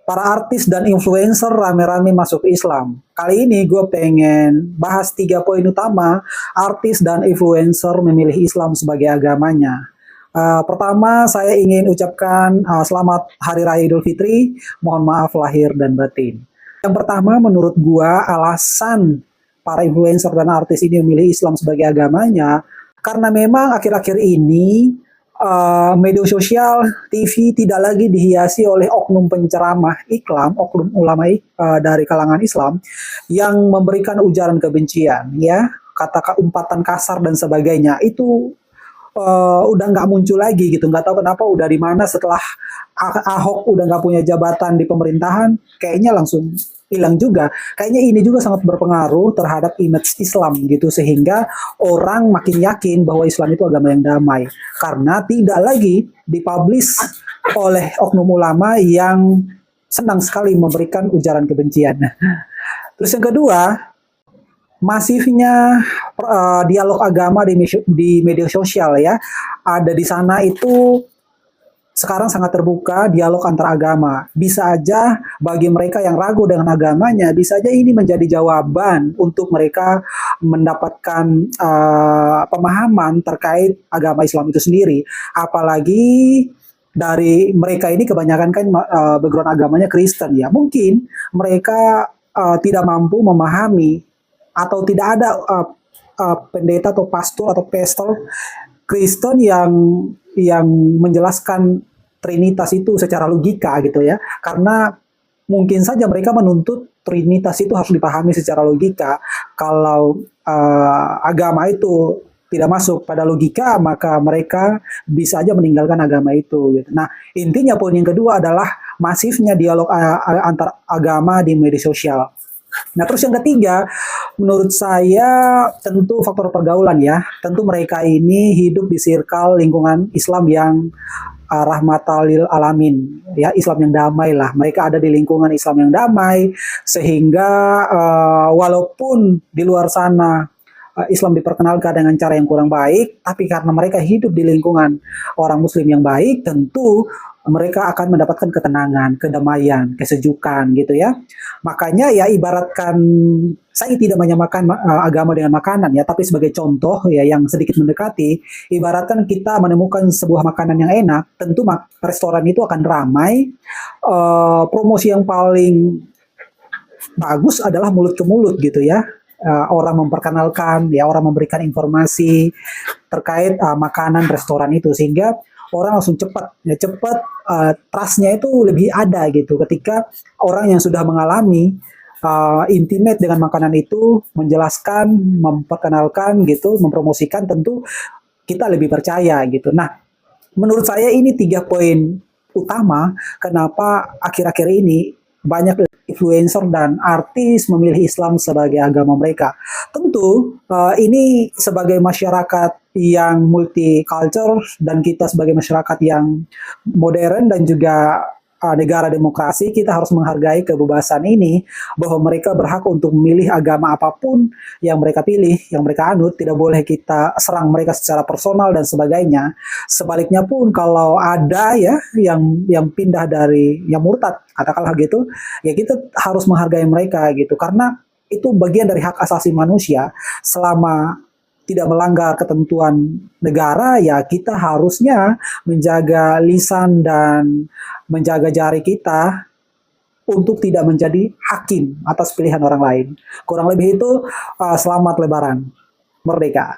para artis dan influencer rame-rame masuk Islam. Kali ini gue pengen bahas 3 poin utama artis dan influencer memilih Islam sebagai agamanya. Pertama, saya ingin ucapkan selamat Hari Raya Idul Fitri. Mohon maaf lahir dan batin. Yang pertama, menurut gua alasan para influencer dan artis ini memilih Islam sebagai agamanya karena memang akhir-akhir ini media sosial, TV tidak lagi dihiasi oleh oknum penceramah Islam, oknum ulama dari kalangan Islam yang memberikan ujaran kebencian, ya, kata umpatan kasar dan sebagainya. Itu udah nggak muncul lagi gitu, nggak tahu kenapa udah di mana setelah Ahok udah nggak punya jabatan di pemerintahan, kayaknya langsung hilang juga. Kayaknya ini juga sangat berpengaruh terhadap image Islam gitu, sehingga orang makin yakin bahwa Islam itu agama yang damai karena tidak lagi dipublish oleh oknum ulama yang senang sekali memberikan ujaran kebencian. Terus yang kedua, masifnya dialog agama di media sosial, ya. Ada di sana itu sekarang sangat terbuka dialog antar agama. Bisa aja bagi mereka yang ragu dengan agamanya, bisa aja ini menjadi jawaban untuk mereka mendapatkan pemahaman terkait agama Islam itu sendiri. Apalagi dari mereka ini kebanyakan kan background agamanya Kristen, ya. Mungkin mereka tidak mampu memahami atau tidak ada pendeta atau pastor atau pastor Kristen yang menjelaskan Trinitas itu secara logika gitu, ya. Karena mungkin saja mereka menuntut Trinitas itu harus dipahami secara logika. Kalau agama itu tidak masuk pada logika, maka mereka bisa aja meninggalkan agama itu gitu. Nah, intinya poin yang kedua adalah masifnya dialog antar agama di media sosial. Nah, terus yang ketiga, menurut saya tentu faktor pergaulan, ya. Tentu mereka ini hidup di circle lingkungan Islam yang rahmatal alamin, ya, Islam yang damai lah. Mereka ada di lingkungan Islam yang damai, sehingga walaupun di luar sana Islam diperkenalkan dengan cara yang kurang baik, tapi karena mereka hidup di lingkungan orang Muslim yang baik, tentu mereka akan mendapatkan ketenangan, kedamaian, kesejukan gitu, ya. Makanya ya ibaratkan, saya tidak menyamakan agama dengan makanan, ya, tapi sebagai contoh ya yang sedikit mendekati, ibaratkan kita menemukan sebuah makanan yang enak, tentu restoran itu akan ramai. Promosi yang paling bagus adalah mulut ke mulut gitu, ya. Orang memperkenalkan, ya, orang memberikan informasi terkait makanan restoran itu, sehingga orang langsung cepat, ya, trustnya itu lebih ada gitu ketika orang yang sudah mengalami intimate dengan makanan itu menjelaskan, memperkenalkan gitu, mempromosikan, tentu kita lebih percaya gitu. Nah, menurut saya ini 3 poin utama kenapa akhir-akhir ini banyak influencer dan artis memilih Islam sebagai agama mereka. Tentu ini sebagai masyarakat yang multicultural dan kita sebagai masyarakat yang modern dan juga negara demokrasi, kita harus menghargai kebebasan ini, bahwa mereka berhak untuk memilih agama apapun yang mereka pilih, yang mereka anut. Tidak boleh kita serang mereka secara personal dan sebagainya. Sebaliknya pun kalau ada, ya, yang pindah dari, yang murtad katakanlah gitu, ya kita harus menghargai mereka gitu, karena itu bagian dari hak asasi manusia. Selama tidak melanggar ketentuan negara, ya kita harusnya menjaga lisan dan menjaga jari kita untuk tidak menjadi hakim atas pilihan orang lain. Kurang lebih itu, selamat Lebaran. Merdeka.